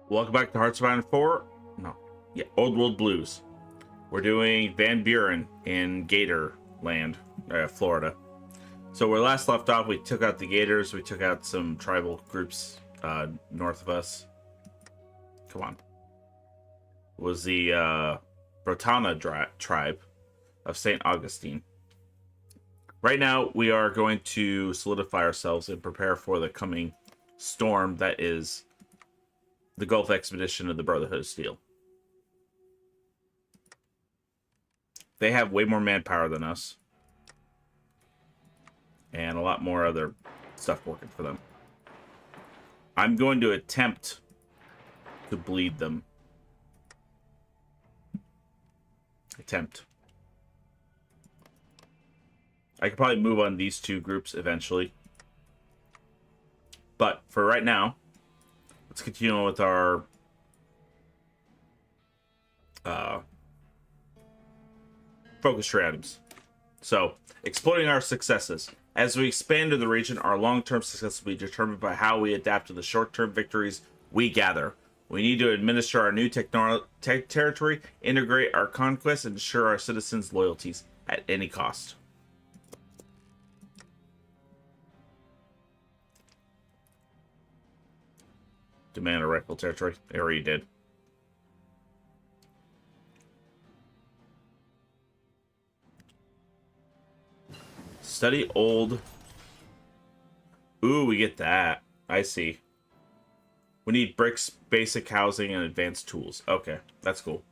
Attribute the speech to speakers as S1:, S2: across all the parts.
S1: Welcome back to Hearts of Iron 4. No. Yeah, Old World Blues. We're doing Van Buren in Gatorland, Florida. So where last left off, we took out the Gators. We took out some tribal groups north of us. Come on. It was the Brotana tribe of St. Augustine. Right now, we are going to solidify ourselves and prepare for the coming storm that is the Gulf Expedition of the Brotherhood of Steel. They have way more manpower than us. And a lot more other stuff working for them. I'm going to attempt to bleed them. Attempt. I could probably move on these two groups eventually. But for right now, let's continue with our focus tree items. So, exploiting our successes. As we expand to the region, our long-term success will be determined by how we adapt to the short-term victories we gather. We need to administer our new territory, integrate our conquests, and ensure our citizens' loyalties at any cost. Demand a rifle territory. I already did. Study old. Ooh, we get that. I see. We need bricks, basic housing, and advanced tools. Okay, that's cool.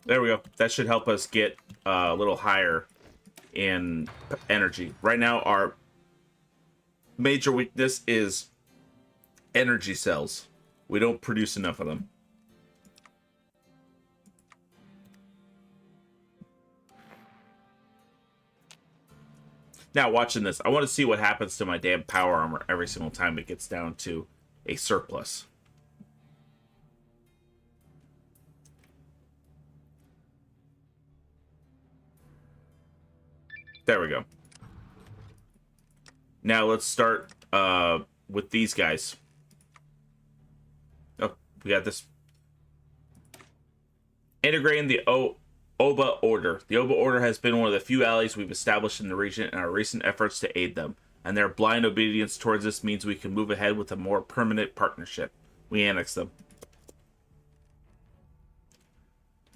S1: There we go. That should help us get a little higher in energy. Right now, our major weakness is energy cells. We don't produce enough of them. Now, watching this, I want to see what happens to my damn power armor every single time it gets down to a surplus. There we go. Now, let's start with these guys. Oh, we got this. Integrating the OWB Order. The OWB Order has been one of the few allies we've established in the region in our recent efforts to aid them, and their blind obedience towards us means we can move ahead with a more permanent partnership. We annex them.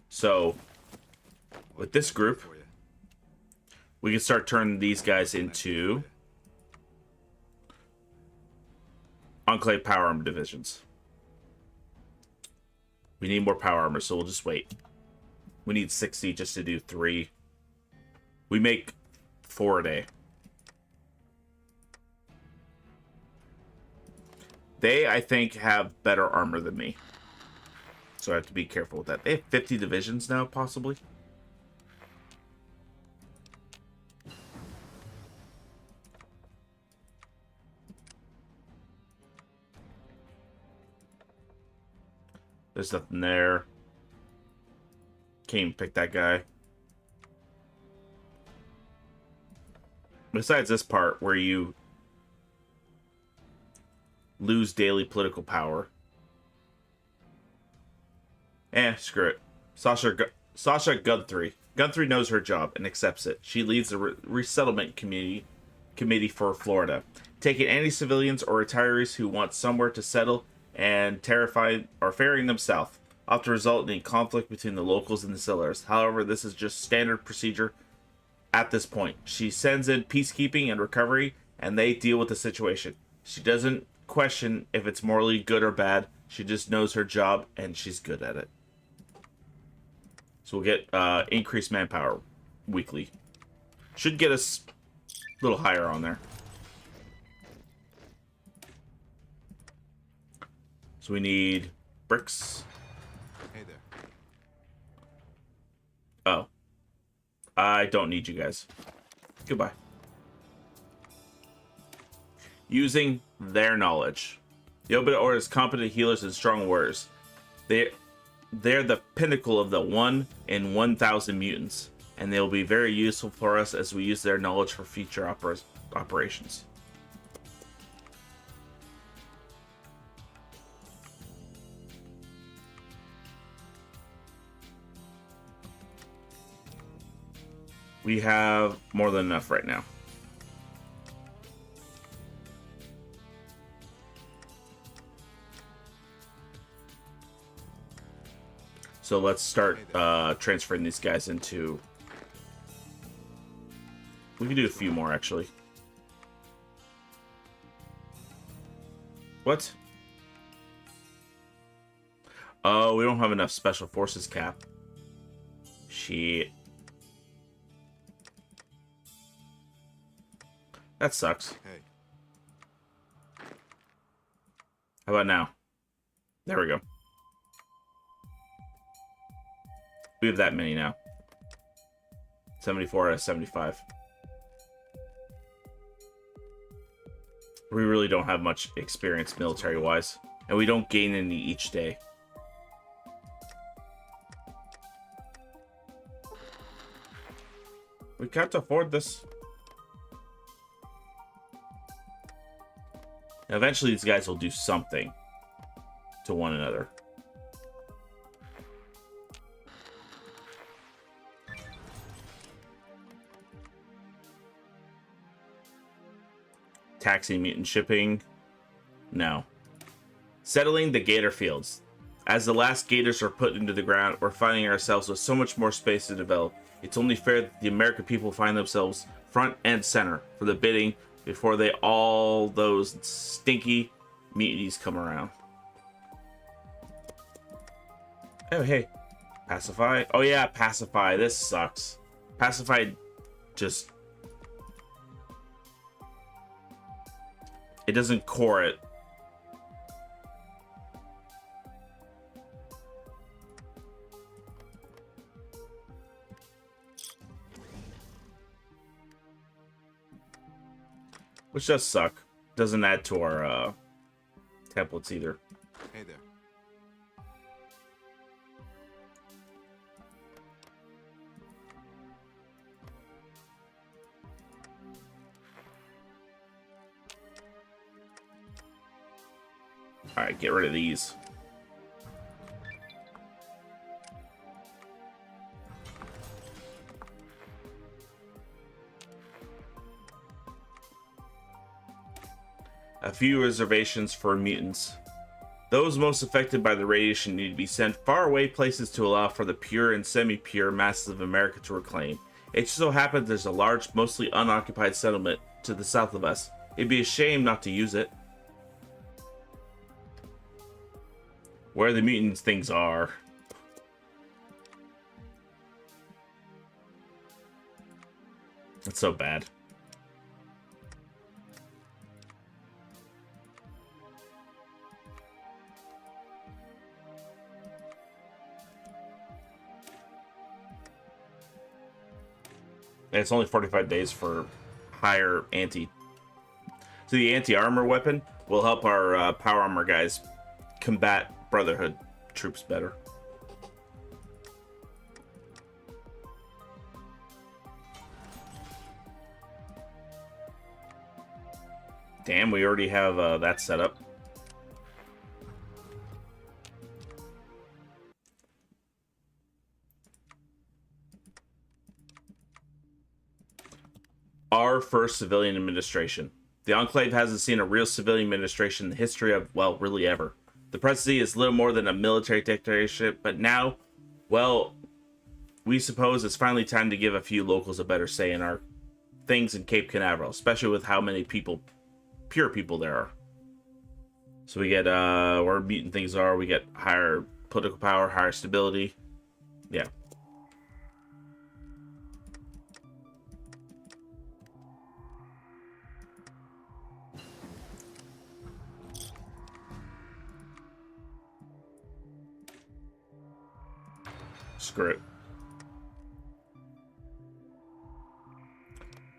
S1: So, with this group, we can start turning these guys into Enclave Power Armor divisions. We need more power armor, so we'll just wait. We need 60 just to do 3. We make 4 a day. They, I think, have better armor than me. So I have to be careful with that. They have 50 divisions now, possibly. There's nothing there. Can't even pick that guy. Besides this part where you lose daily political power. Screw it. Sasha Guthrie. Guthrie knows her job and accepts it. She leads the resettlement committee for Florida, taking any civilians or retirees who want somewhere to settle and terrified or ferrying them south, often resulting in conflict between the locals and the settlers. However, this is just standard procedure at this point. She sends in peacekeeping and recovery, and they deal with the situation. She doesn't question if it's morally good or bad. She just knows her job, and she's good at it. So we'll get increased manpower weekly. Should get us a little higher on there. So we need bricks.
S2: Hey there.
S1: Oh. I don't need you guys. Goodbye. Using their knowledge. The OWB Order is competent healers and strong warriors. They're the pinnacle of the 1 in 1,000 mutants, and they will be very useful for us as we use their knowledge for future operations. We have more than enough right now. So let's start transferring these guys into... We can do a few more, actually. What? Oh, we don't have enough special forces cap. Shit. That sucks.
S2: Hey.
S1: How about now? There we go. We have that many now. 74 out of 75. We really don't have much experience military-wise. And we don't gain any each day. We can't afford this. Now, eventually, these guys will do something to one another. Taxi mutant shipping. No. Settling the gator fields. As the last gators are put into the ground, we're finding ourselves with so much more space to develop. It's only fair that the American people find themselves front and center for the bidding before all those stinky mutinies come around. Oh, hey. Pacify. Oh, yeah, Pacify. This sucks. Pacify just... It doesn't core it. Which does suck. Doesn't add to our templates either.
S2: Hey there.
S1: Alright, get rid of these. A few reservations for mutants. Those most affected by the radiation need to be sent far away places to allow for the pure and semi-pure masses of America to reclaim. It just so happens there's a large, mostly unoccupied settlement to the south of us. It'd be a shame not to use it. Where the mutants things are. That's so bad. And it's only 45 days for higher anti. So the anti-armor weapon will help our power armor guys combat Brotherhood troops better. Damn, we already have that set up. Our first civilian administration. The Enclave hasn't seen a real civilian administration in the history of, well, really ever. The presidency is little more than a military dictatorship, but now, well, we suppose it's finally time to give a few locals a better say in our things in Cape Canaveral, especially with how many people, pure people there are. So we get, where mutant things are, we get higher political power, higher stability. Yeah. Screw it.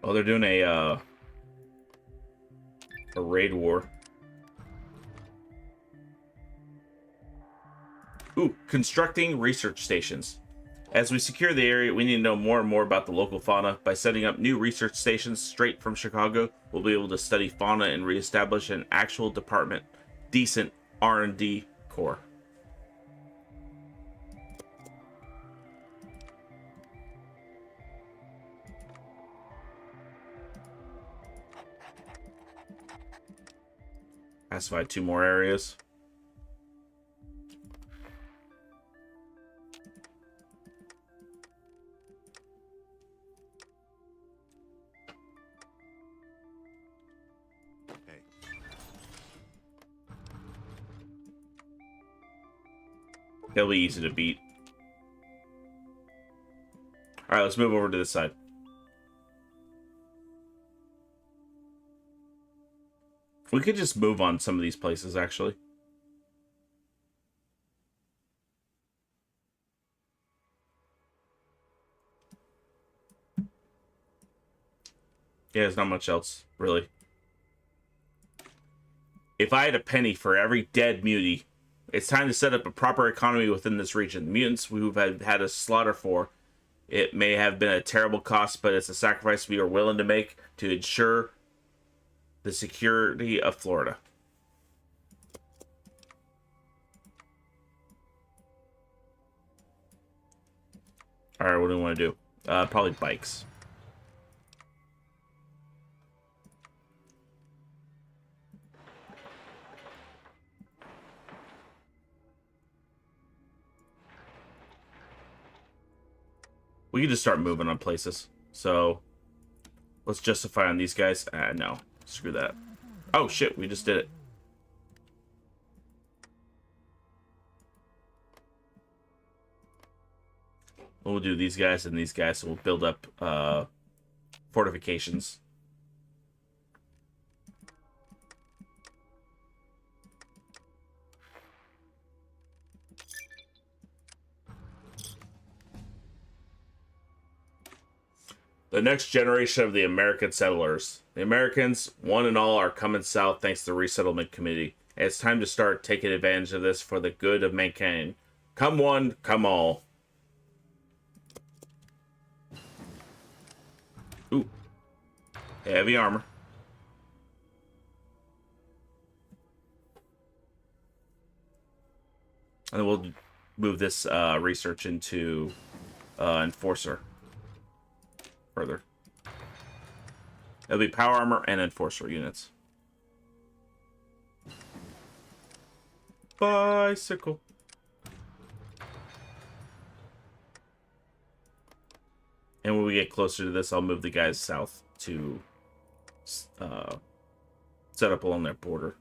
S1: Oh, they're doing a raid war. Ooh, constructing research stations. As we secure the area, we need to know more and more about the local fauna. By setting up new research stations straight from Chicago, we'll be able to study fauna and reestablish an actual department, decent R&D core. Pacify 2 more areas. They'll be easy to beat. Alright, let's move over to this side. We could just move on some of these places, actually. Yeah, there's not much else, really. If I had a penny for every dead mutie, it's time to set up a proper economy within this region. The mutants we've had a slaughter for, it may have been a terrible cost, but it's a sacrifice we are willing to make to ensure the security of Florida. Alright, what do we want to do? Probably bikes. We can just start moving on places. So, let's justify on these guys. No. Screw that. Oh, shit. We just did it. We'll do these guys and these guys. So we'll build up fortifications. The next generation of the American settlers. The Americans, one and all, are coming south thanks to the Resettlement Committee. And it's time to start taking advantage of this for the good of mankind. Come one, come all. Ooh. Heavy armor. And then we'll move this research into Enforcer. Further. It'll be power armor and Enforcer units. Bicycle. And when we get closer to this, I'll move the guys south to set up along that border.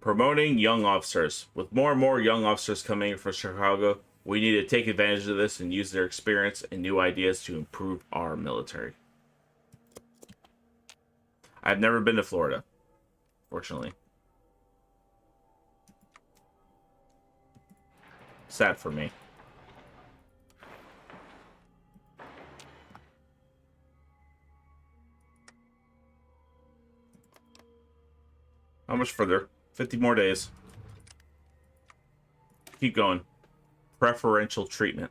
S1: Promoting young officers. With more and more young officers coming from Chicago, we need to take advantage of this and use their experience and new ideas to improve our military. I've never been to Florida, fortunately. Sad for me. How much further? 50 more days. Keep going. Preferential treatment.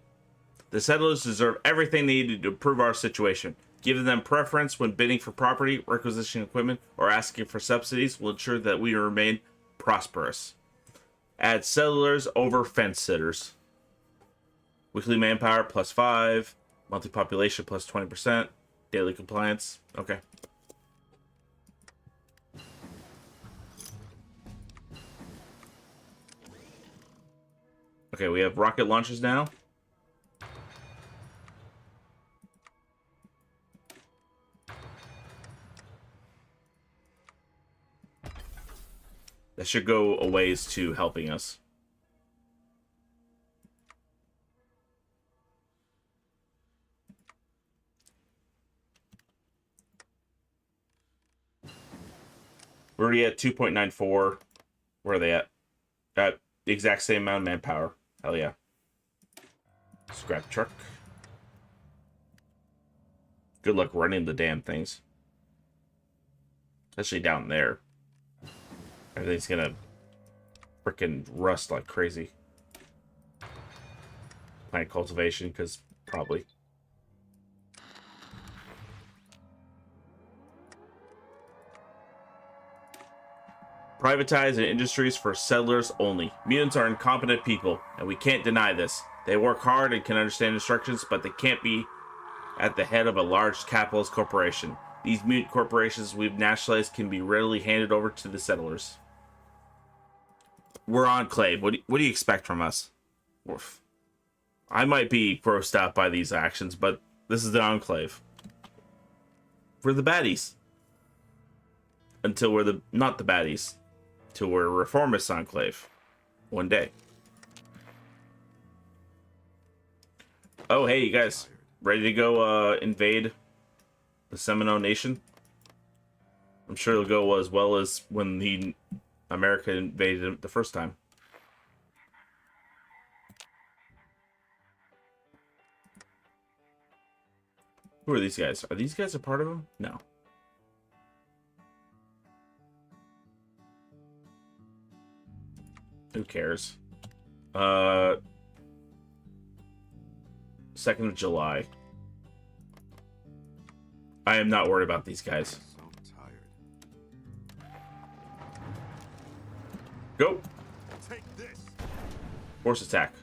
S1: The settlers deserve everything they need to improve our situation. Giving them preference when bidding for property, requisitioning equipment, or asking for subsidies will ensure that we remain prosperous. Add settlers over fence sitters. Weekly manpower +5. Monthly population +20%. Daily compliance. Okay. Okay, we have rocket launchers now. That should go a ways to helping us. We're already at 2.94. Where are they at? At the exact same amount of manpower. Hell yeah. Scrap truck. Good luck running the damn things. Especially down there. Everything's gonna frickin' rust like crazy. Plant cultivation, because probably. Privatize industries for settlers only. Mutants are incompetent people, and we can't deny this. They work hard and can understand instructions, but they can't be at the head of a large capitalist corporation. These mutant corporations we've nationalized can be readily handed over to the settlers. We're Enclave. What do you expect from us? Oof. I might be grossed out by these actions, but this is the Enclave. We're the baddies. Until we're not the baddies. Till we're a reformist Enclave. One day. Oh, hey, you guys. Ready to go invade the Seminole Nation? I'm sure it'll go as well as when the America invaded it the first time. Who are these guys? Are these guys a part of them? No. Who cares? 2nd of July. I am not worried about these guys.
S2: So tired.
S1: Go.
S2: Take this.
S1: Force attack.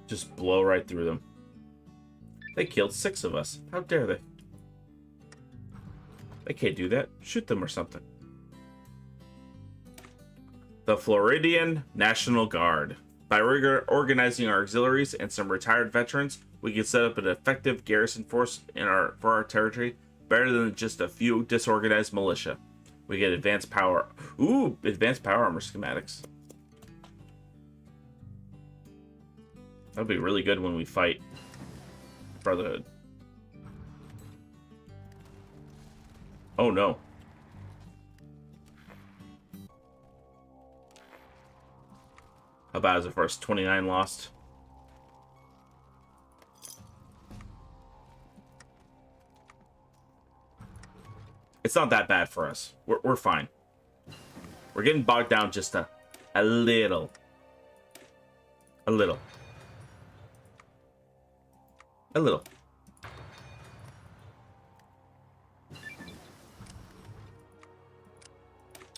S1: Just blow right through them. They killed 6 of us. How dare they? They can't do that. Shoot them or something. The Floridian National Guard. By organizing our auxiliaries and some retired veterans, we can set up an effective garrison force for our territory, better than just a few disorganized militia. We get advanced power. Ooh, advanced power armor schematics. That'll be really good when we fight Brotherhood. Oh no. How bad is it for us? 29 lost. It's not that bad for us. We're fine. We're getting bogged down just a little. A little. A little.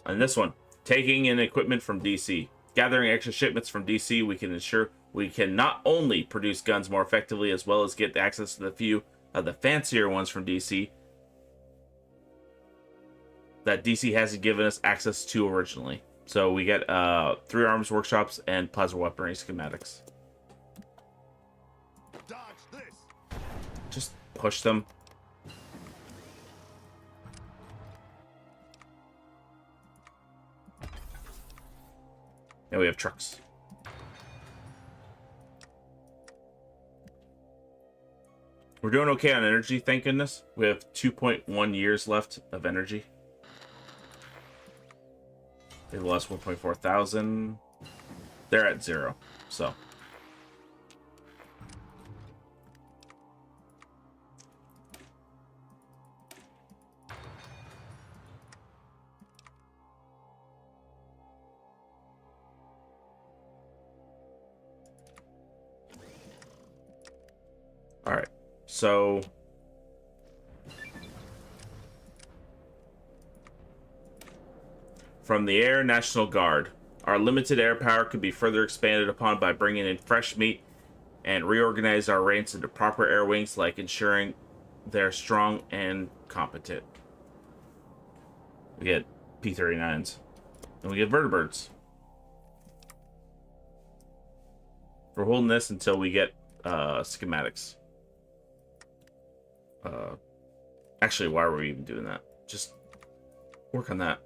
S1: And this one, taking in equipment from DC. Gathering extra shipments from DC, we can ensure we can not only produce guns more effectively, as well as get access to the few of the fancier ones from DC that DC hasn't given us access to originally. So we get 3 arms workshops and plasma weaponry schematics.
S2: Dodge this.
S1: Just push them. Now we have trucks. We're doing okay on energy, thank goodness. We have 2.1 years left of energy. They lost 1.4 thousand. They're at 0, so. All right, so from the Air National Guard, our limited air power could be further expanded upon by bringing in fresh meat and reorganize our ranks into proper air wings, like ensuring they're strong and competent. We get P-39s, and we get vertibirds. We're holding this until we get schematics. Actually, why were we even doing that? Just work on that.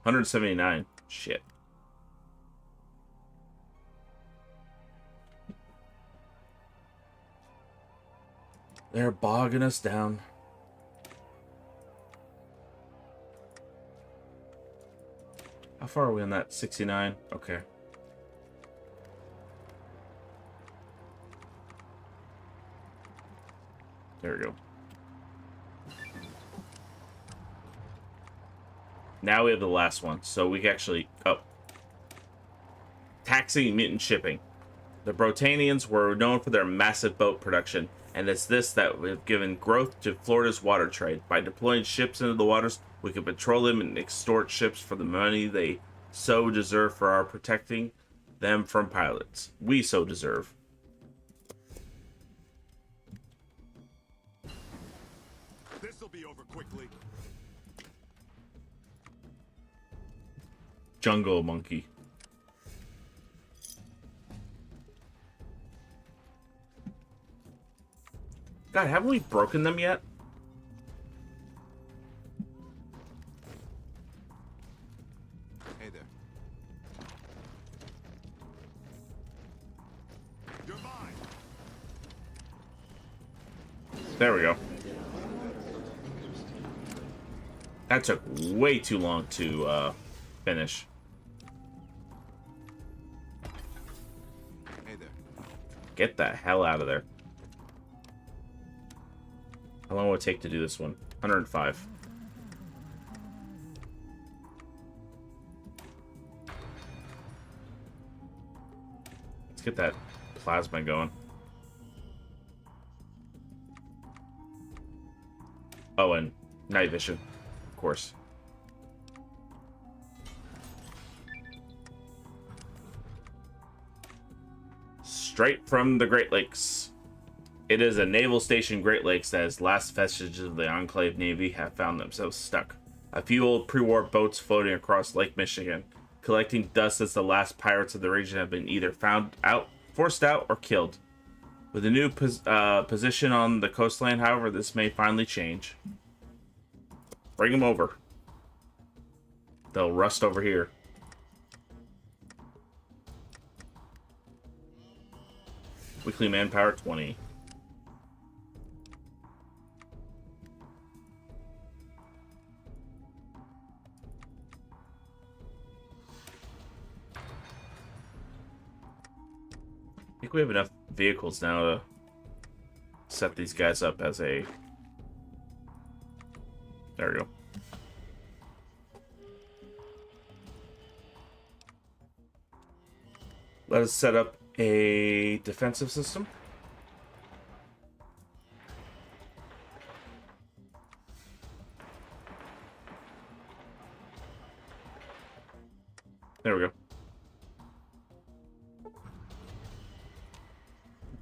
S1: $179. Shit. They're bogging us down. How far are we on that? 69? Okay. There we go. Now we have the last one, so we can actually... Oh. Taxing mutant shipping. The Brotanians were known for their massive boat production, and it's this that would have given growth to Florida's water trade. By deploying ships into the waters, We can patrol them and extort ships for the money they so deserve for our protecting them from pirates. We so deserve.
S2: This'll be over quickly.
S1: Jungle monkey. God, haven't we broken them yet?
S2: Hey there. You're mine.
S1: There we go. That took way too long to finish.
S2: Hey there.
S1: Get the hell out of there. How long will it take to do this one? 105. Let's get that plasma going. Oh, and night vision, of course. Straight from the Great Lakes. It is a naval station, Great Lakes, that as last vestiges of the Enclave Navy have found themselves stuck. A few old pre-war boats floating across Lake Michigan, collecting dust as the last pirates of the region have been either found out, forced out, or killed. With a new position on the coastline, however, this may finally change. Bring them over. They'll rust over here. Weekly manpower 20. I think we have enough vehicles now to set these guys up as a... There we go. Let us set up a defensive system. There we go.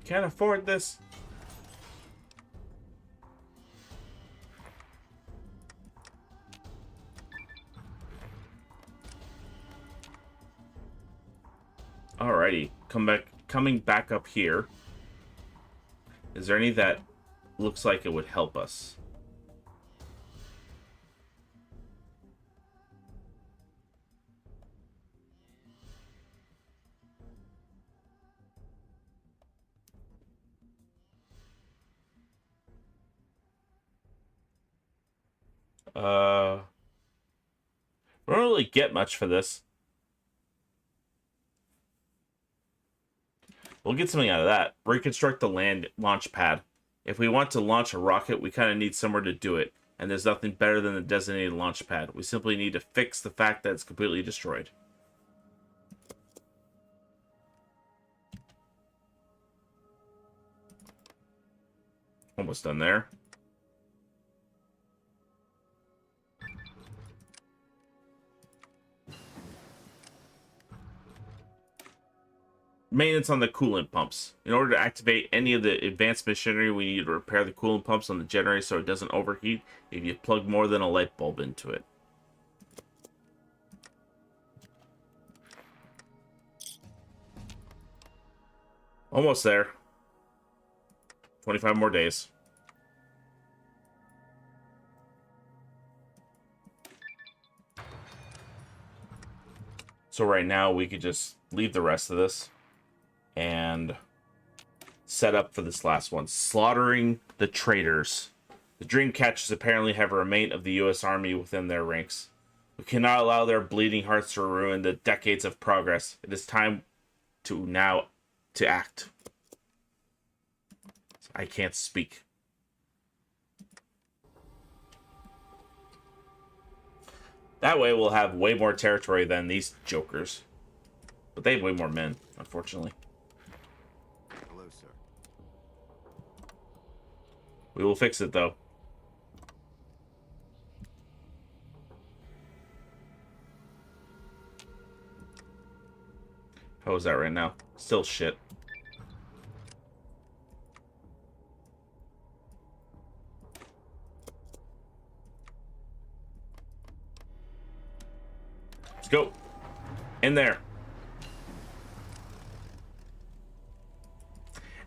S1: Can't afford this. Alrighty, coming back up here. Is there any that looks like it would help us? We don't really get much for this. We'll get something out of that. Reconstruct the land launch pad. If we want to launch a rocket, we kind of need somewhere to do it. And there's nothing better than the designated launch pad. We simply need to fix the fact that it's completely destroyed. Almost done there. Maintenance on the coolant pumps. In order to activate any of the advanced machinery, we need to repair the coolant pumps on the generator so it doesn't overheat if you plug more than a light bulb into it. Almost there. 25 more days. So right now we could just leave the rest of this and set up for this last one. Slaughtering the traitors. The Dreamcatchers apparently have a remain of the U.S. Army within their ranks. We cannot allow their bleeding hearts to ruin the decades of progress. It is time to act. I can't speak. That way we'll have way more territory than these jokers. But they have way more men, unfortunately.
S2: Hello, sir.
S1: We will fix it, though. How is that right now? Still shit. Let's go. In there.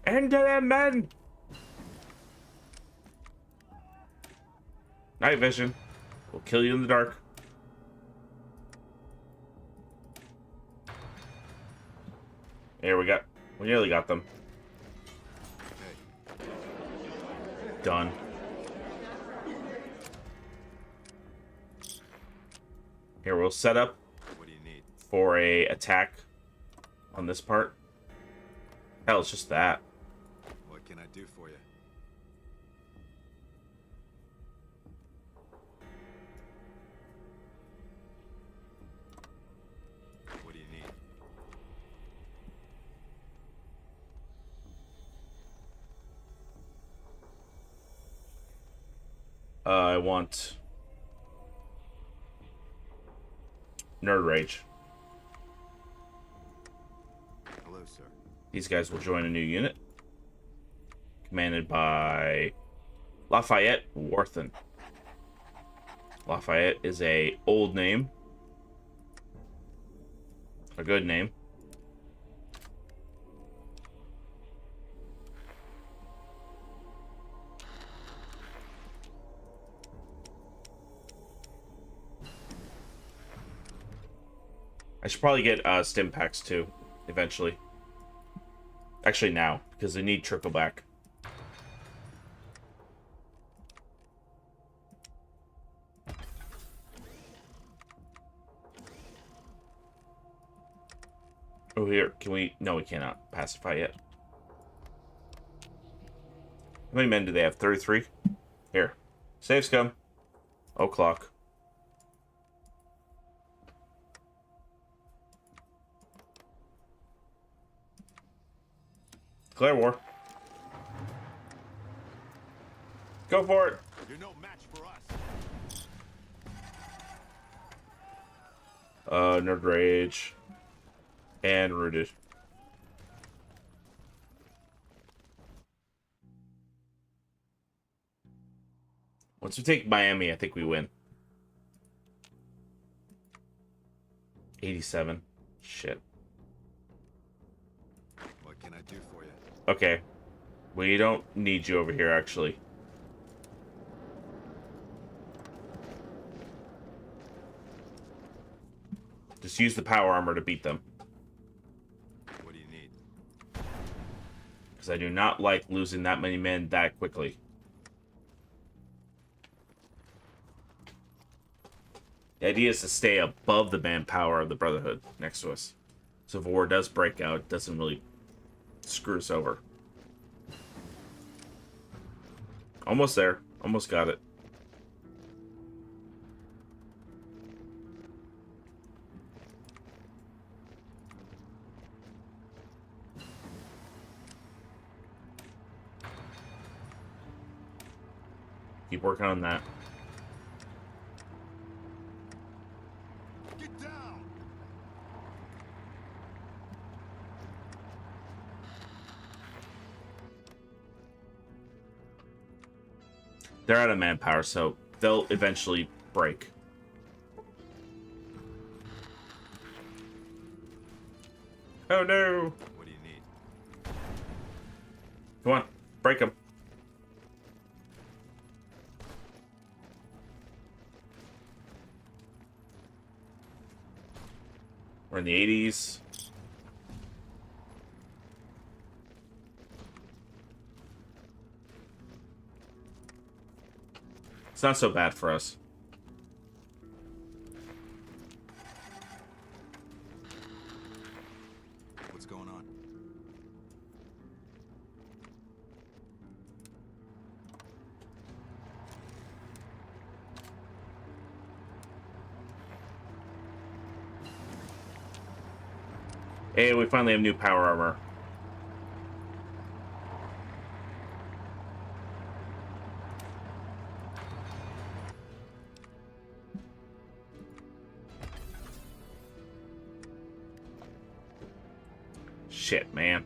S1: Into them, men! Night vision. We'll kill you in the dark. Here we nearly got them.
S2: Hey,
S1: Done. Here, we'll set up
S2: what do you need?
S1: for a attack on this part. Hell, it's just that.
S2: What can I do for you? What do you need?
S1: I want Nerd Rage.
S2: Hello, sir.
S1: These guys will join a new unit. Commanded by Lafayette Warthen. Lafayette is a old name. A good name. I should probably get stim packs too, eventually. Actually now, because they need trickle back. Oh, here, can we? No, we cannot pacify yet. How many men do they have? 33? Here. Save scum. O'clock. Declare war. Go for it.
S2: You're no match for us.
S1: Nerd Rage. And Rooted. Once we take Miami, I think we win. 87. Shit.
S2: What can I do for you?
S1: Okay. We don't need you over here, actually. Just use the power armor to beat them.
S2: What do you need?
S1: Because I do not like losing that many men that quickly. The idea is to stay above the manpower of the Brotherhood next to us. So if war does break out, it doesn't really screw us over. Almost there. Almost got it. Keep working on that.
S2: Get down!
S1: They're out of manpower, so they'll eventually break. Oh no!
S2: What do you need?
S1: Come on, break them. We're in the 80s. It's not so bad for us.
S2: What's going on?
S1: Hey, we finally have new power armor. Shit, man.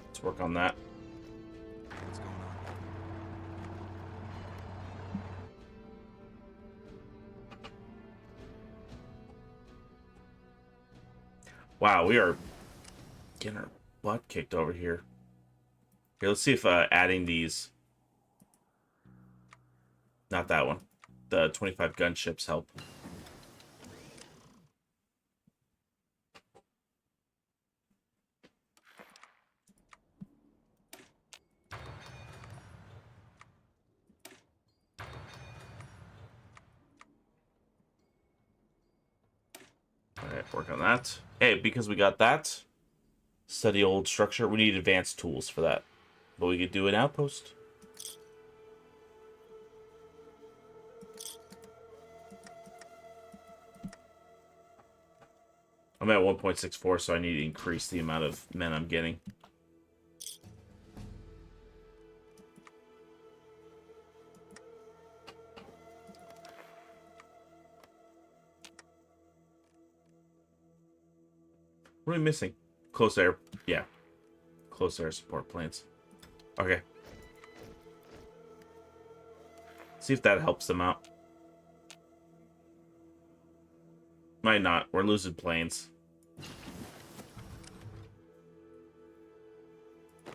S1: Let's work on that.
S2: What's going on?
S1: Wow, we are getting our butt kicked over here. Here, let's see if adding these... Not that one. The 25 gunships help. Alright, work on that. Hey, because we got that, study old structure, we need advanced tools for that. But we could do an outpost. I'm at 1.64, so I need to increase the amount of men I'm getting. What are we missing? Close air. Yeah. Close air support planes. Okay. See if that helps them out. Might not. We're losing planes.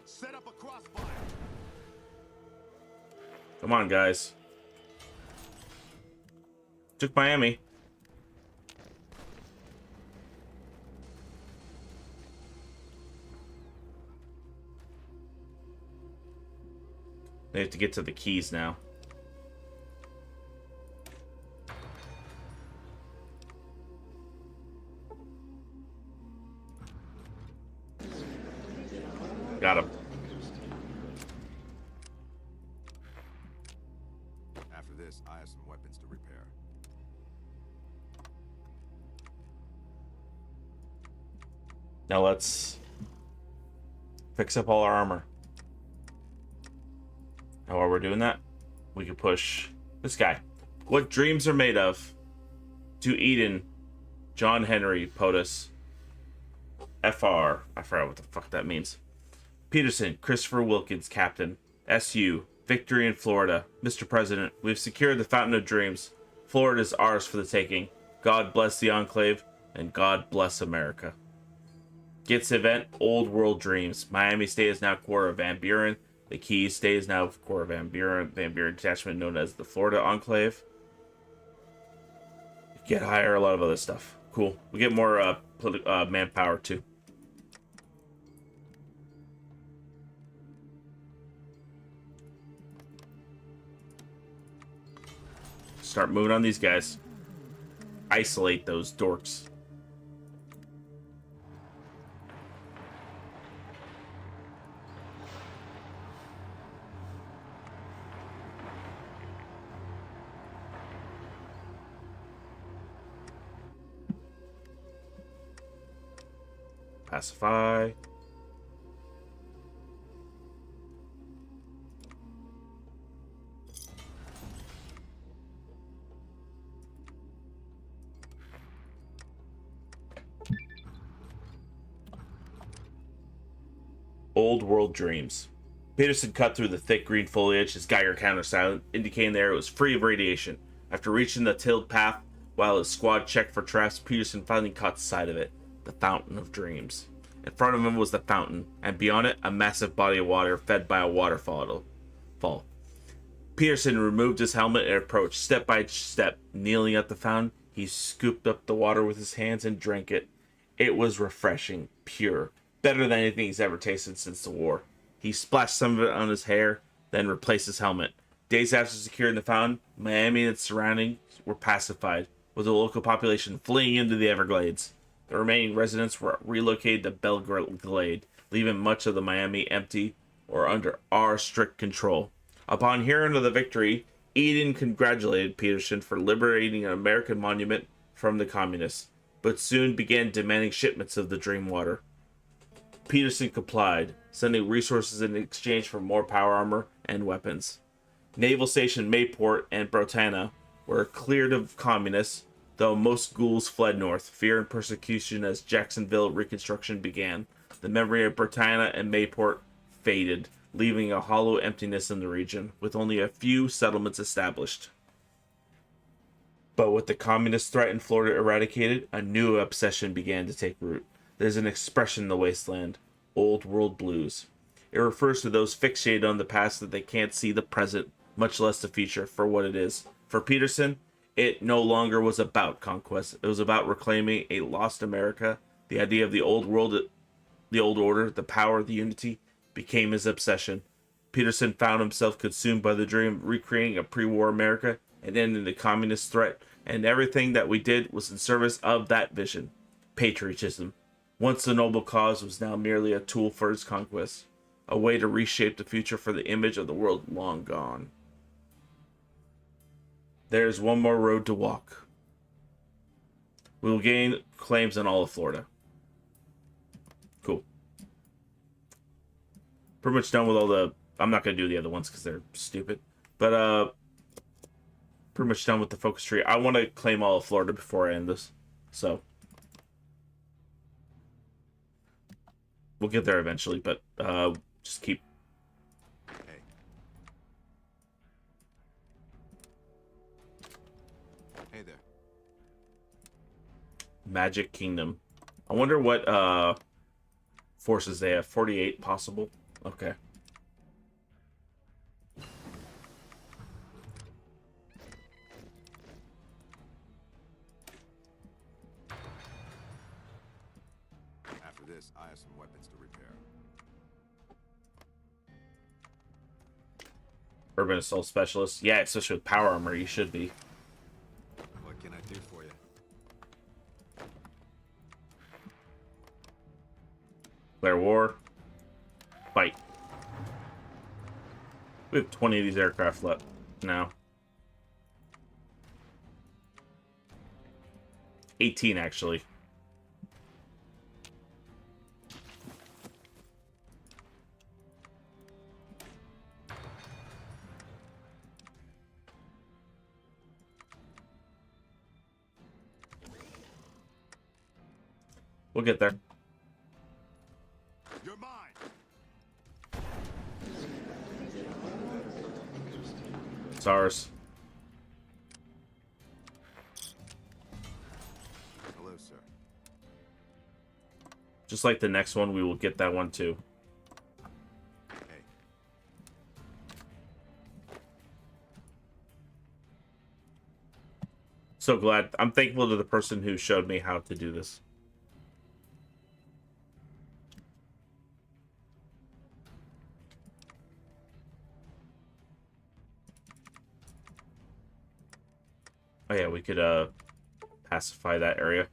S2: Set up a crossfire.
S1: Come on, guys. Took Miami. They have to get to the keys now. Got him.
S2: After this, I have some weapons to repair.
S1: Now let's fix up all our armor. Now while we're doing that, we can push this guy. What dreams are made of? To Eden, John Henry, POTUS, FR. I forgot what the fuck that means. Peterson, Christopher Wilkins, Captain. SU, Victory in Florida. Mr. President, we've secured the Fountain of Dreams. Florida is ours for the taking. God bless the Enclave, and God bless America. Gets event, Old World Dreams. Miami State is now core of Van Buren. The Keys State is now core of Van Buren. Van Buren detachment known as the Florida Enclave. Get higher, a lot of other stuff. Cool. We get more manpower too. Start moving on these guys. Isolate those dorks. Pacify. Old World Dreams. Peterson cut through the thick green foliage, his Geiger counter silent, indicating the area was free of radiation. After reaching the tilled path, while his squad checked for traps, Peterson finally caught sight of it. The Fountain of Dreams. In front of him was the fountain, and beyond it, a massive body of water fed by a waterfall. Peterson removed his helmet and approached step by step. Kneeling at the fountain, he scooped up the water with his hands and drank it. It was refreshing, pure, better than anything he's ever tasted since the war. He splashed some of it on his hair, then replaced his helmet. Days after securing the fountain, Miami and its surroundings were pacified, with the local population fleeing into the Everglades. The remaining residents were relocated to Belglade, leaving much of the Miami empty or under our strict control. Upon hearing of the victory, Eden congratulated Peterson for liberating an American monument from the communists, but soon began demanding shipments of the dream water. Peterson complied, sending resources in exchange for more power armor and weapons. Naval Station Mayport and Brotana were cleared of communists, though most ghouls fled north, fear and persecution as Jacksonville reconstruction began. The memory of Brotana and Mayport faded, leaving a hollow emptiness in the region, with only a few settlements established. But with the communist threat in Florida eradicated, a new obsession began to take root. There's an expression in the wasteland, old world blues. It refers to those fixated on the past that they can't see the present, much less the future, for what it is. For Peterson, it no longer was about conquest. It was about reclaiming a lost America. The idea of the old world, the old order, the power, the unity, became his obsession. Peterson found himself consumed by the dream of recreating a pre-war America and ending the communist threat, and everything that we did was in service of that vision. Patriotism. Once the noble cause was now merely a tool for his conquest, a way to reshape the future for the image of the world long gone. There's one more road to walk. We will gain claims in all of Florida. Cool. Pretty much done with all the... I'm not going to do the other ones because they're stupid. But, pretty much done with the focus tree. I want to claim all of Florida before I end this. So... we'll get there eventually, but just keep...
S2: Hey. Hey there.
S1: Magic Kingdom. I wonder what forces they have. 48 possible. Okay.
S2: After this, I have some weapons to repair.
S1: Urban Assault Specialist. Yeah, especially with power armor, you should be.
S2: What can I do for you?
S1: Declare war. Fight. We have 20 of these aircraft left now. 18, actually. We'll get there.
S2: You're mine.
S1: It's ours.
S2: Hello, sir.
S1: Just like the next one, we will get that one too.
S2: Hey.
S1: So glad. I'm thankful to the person who showed me how to do this. Oh yeah, we could pacify that area.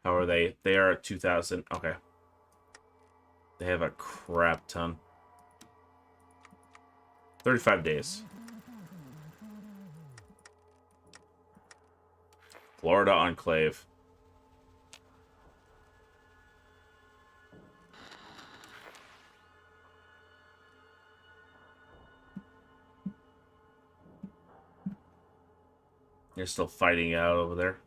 S1: How are they? They are at 2,000. Okay. They have a crap ton. 35 days. Florida Enclave. They're still fighting out over there.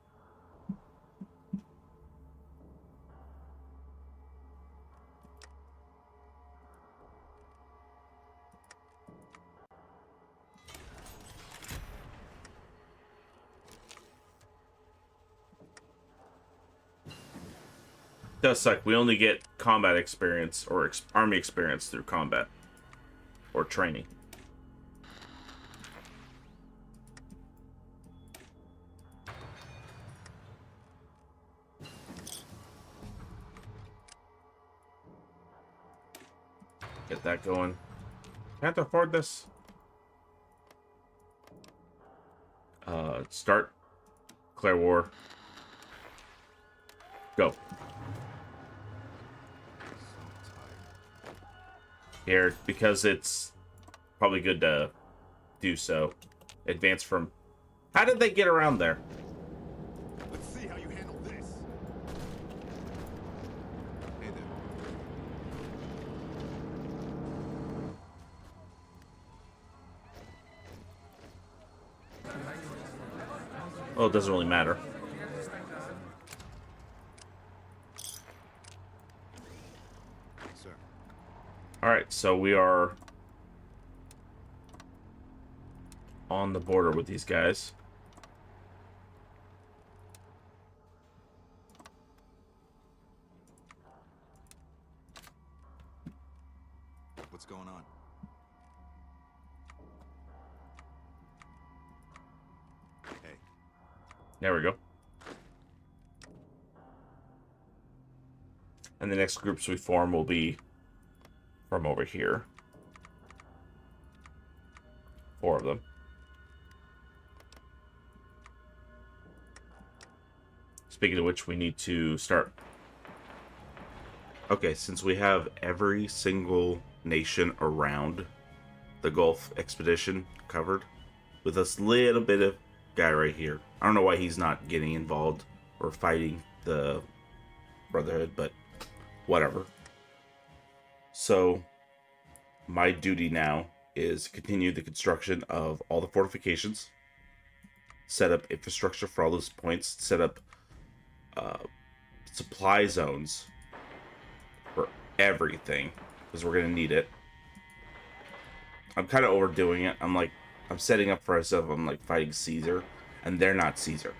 S1: Does suck. We only get combat experience or army experience through combat or training. Get that going. Can't afford this. Start. Declare war. Go. Here, because it's probably good to do so. Advance from... How did they get around there? Well, it doesn't really matter.
S2: Sir.
S1: Alright, so we are on the border with these guys.
S2: What's going on? Hey.
S1: There we go. And the next groups we form will be from over here. 4 of them. Speaking of which, we need to start. Okay, since we have every single nation around the Gulf Expedition covered, with this little bit of guy right here. I don't know why he's not getting involved or fighting the Brotherhood, but whatever. So, my duty now is continue the construction of all the fortifications, set up infrastructure for all those points, set up supply zones for everything, because we're going to need it. I'm kind of overdoing it. I'm setting up for myself. I'm like fighting Caesar, and they're not Caesar.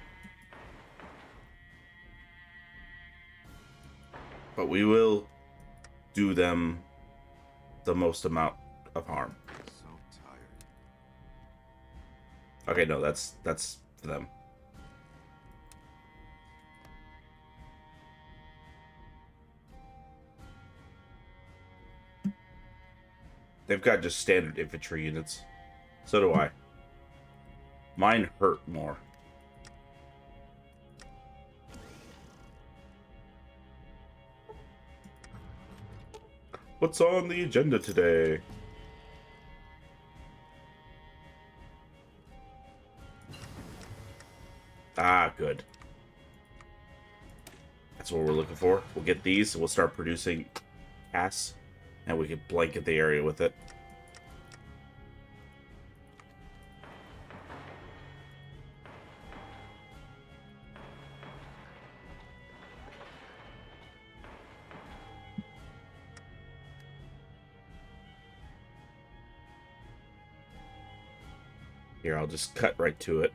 S1: But we will do them the most amount of harm.
S2: So tired.
S1: Okay, no, that's for them. They've got just standard infantry units. So do I. Mine hurt more. What's on the agenda today? Ah, good. That's what we're looking for. We'll get these, we'll start producing gas, and we can blanket the area with it. Here, I'll just cut right to it.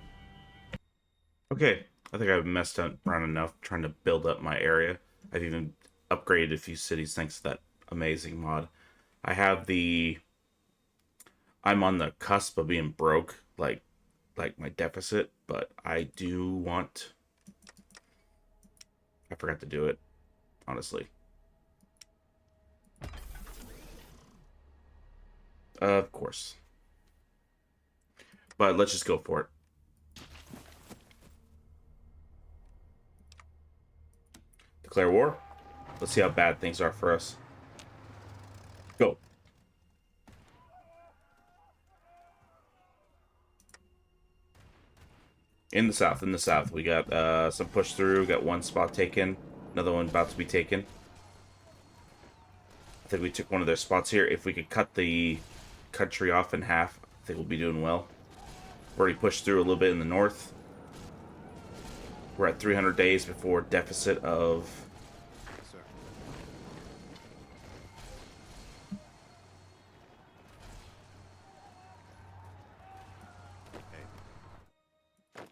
S1: Okay, I think I've messed up around enough trying to build up my area. I've even upgraded a few cities thanks to that amazing mod. I have I'm on the cusp of being broke, like my deficit, but I do want... I forgot to do it, honestly. Of course. But let's just go for it. Declare war. Let's see how bad things are for us. Go. In the south. We got some push through. Got one spot taken. Another one about to be taken. I think we took one of their spots here. If we could cut the country off in half, I think we'll be doing well. We've already pushed through a little bit in the north. We're at 300 days before deficit of...
S2: Sir. Hey.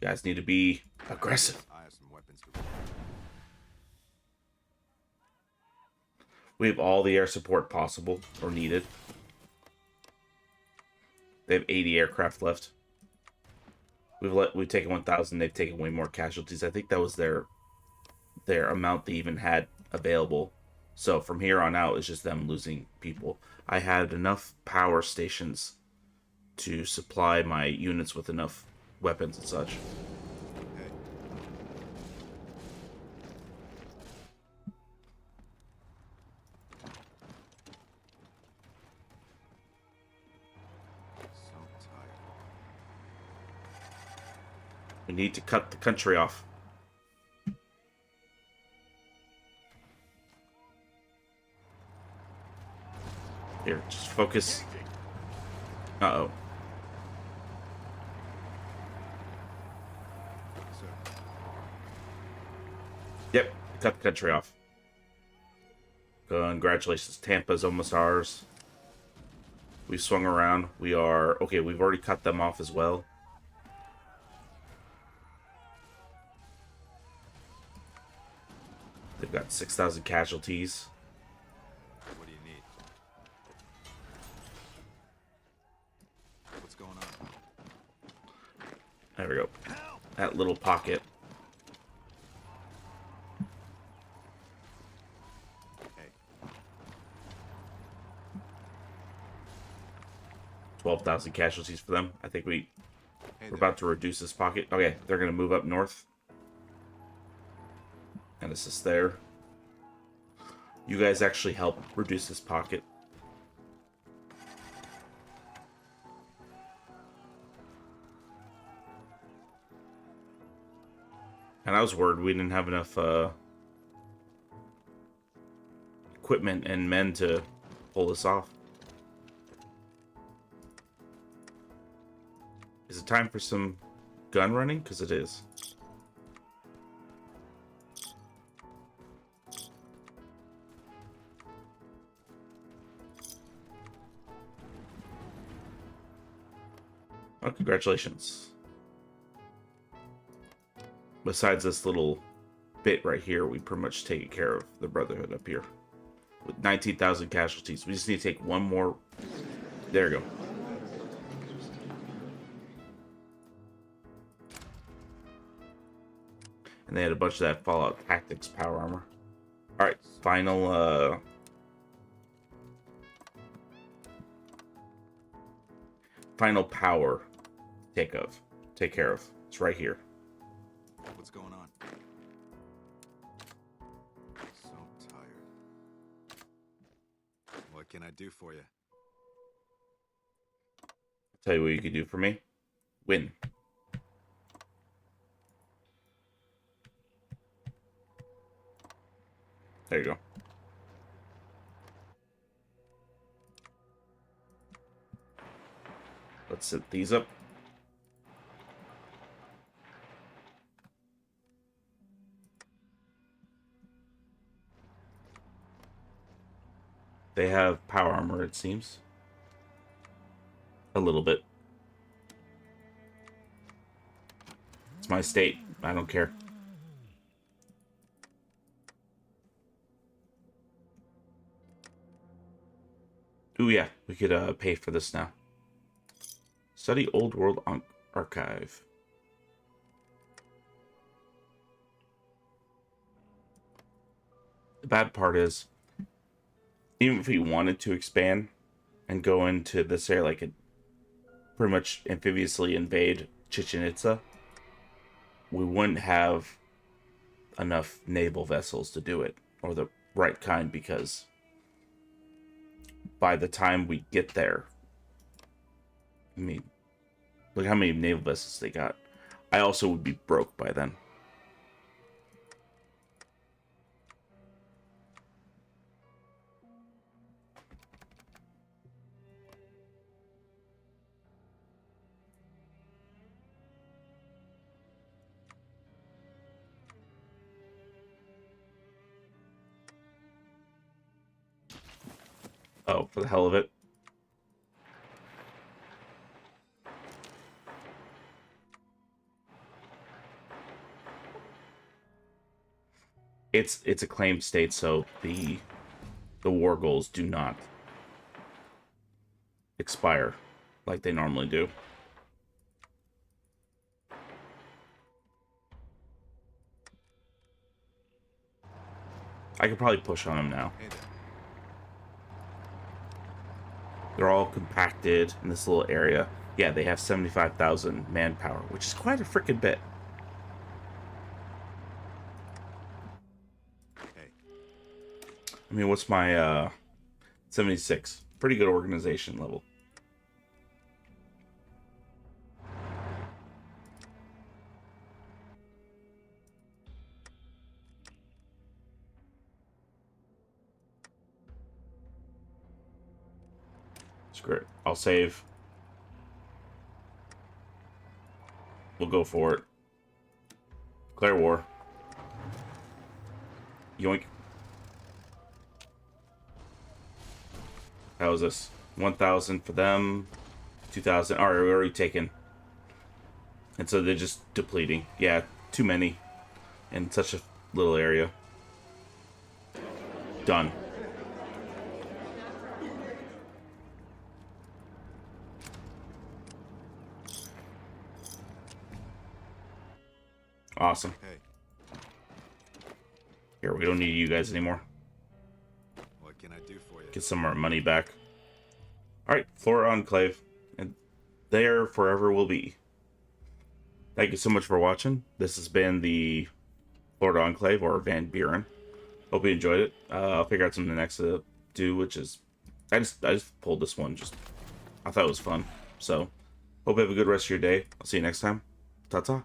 S1: You guys need to be aggressive.
S2: I have some weapons to...
S1: We have all the air support possible or needed. They have 80 aircraft left. We've taken 1,000. They've taken way more casualties. I think that was their amount they even had available. So from here on out, it's just them losing people. I had enough power stations to supply my units with enough weapons and such.
S2: Hey. So tired.
S1: We need to cut the country off. Here, just focus. Uh-oh. Yep, cut the country off. Congratulations, Tampa's almost ours. We've swung around. We are... Okay, we've already cut them off as well. They've got 6,000 casualties.
S2: What do you need? What's going on?
S1: There we go. That little pocket.
S2: Hey.
S1: 12,000 casualties for them. I think we're
S2: Hey
S1: about to reduce this pocket. Okay, they're going to move up north. And assist there. You guys actually help reduce this pocket. And I was worried we didn't have enough equipment and men to pull this off. Is it time for some gun running? Because it is. Oh, congratulations. Besides this little bit right here, we pretty much taken care of the Brotherhood up here. With 19,000 casualties. We just need to take one more... There we go. And they had a bunch of that Fallout Tactics power armor. Alright, final, final power take care of. It's right here.
S2: What's going on? So tired. What can I do for you?
S1: I'll tell you what you can do for me. Win. There you go. Let's set these up. They have power armor, it seems. A little bit. It's my state. I don't care. Ooh, yeah. We could pay for this now. Study Old World Archive. The bad part is, even if we wanted to expand and go into this area, like it pretty much amphibiously invade Chichen Itza, we wouldn't have enough naval vessels to do it, or the right kind, because by the time we get there, I mean, look how many naval vessels they got. I also would be broke by then. Oh, for the hell of it. It's a claimed state, so the war goals do not expire like they normally do. I could probably push on them now.
S2: Hey there.
S1: They're all compacted in this little area. Yeah, they have 75,000 manpower, which is quite a freaking bit.
S2: Hey.
S1: I mean, what's my 76? Pretty good organization level. Screw it. I'll save. We'll go for it. Declare war. Yoink. How is this? 1,000 for them. 2,000. Alright, we're already taken. And so they're just depleting. Yeah, too many. In such a little area. Done. Awesome.
S2: Hey,
S1: Here, we don't need you guys anymore.
S2: what can I do for you?
S1: Get some of our money back. Alright, Florida Enclave. And there forever will be. Thank you so much for watching. This has been the Florida Enclave, or Van Buren. Hope you enjoyed it. I'll figure out something next to do, which is... I just pulled this one. I thought it was fun. So, hope you have a good rest of your day. I'll see you next time. Ta-ta.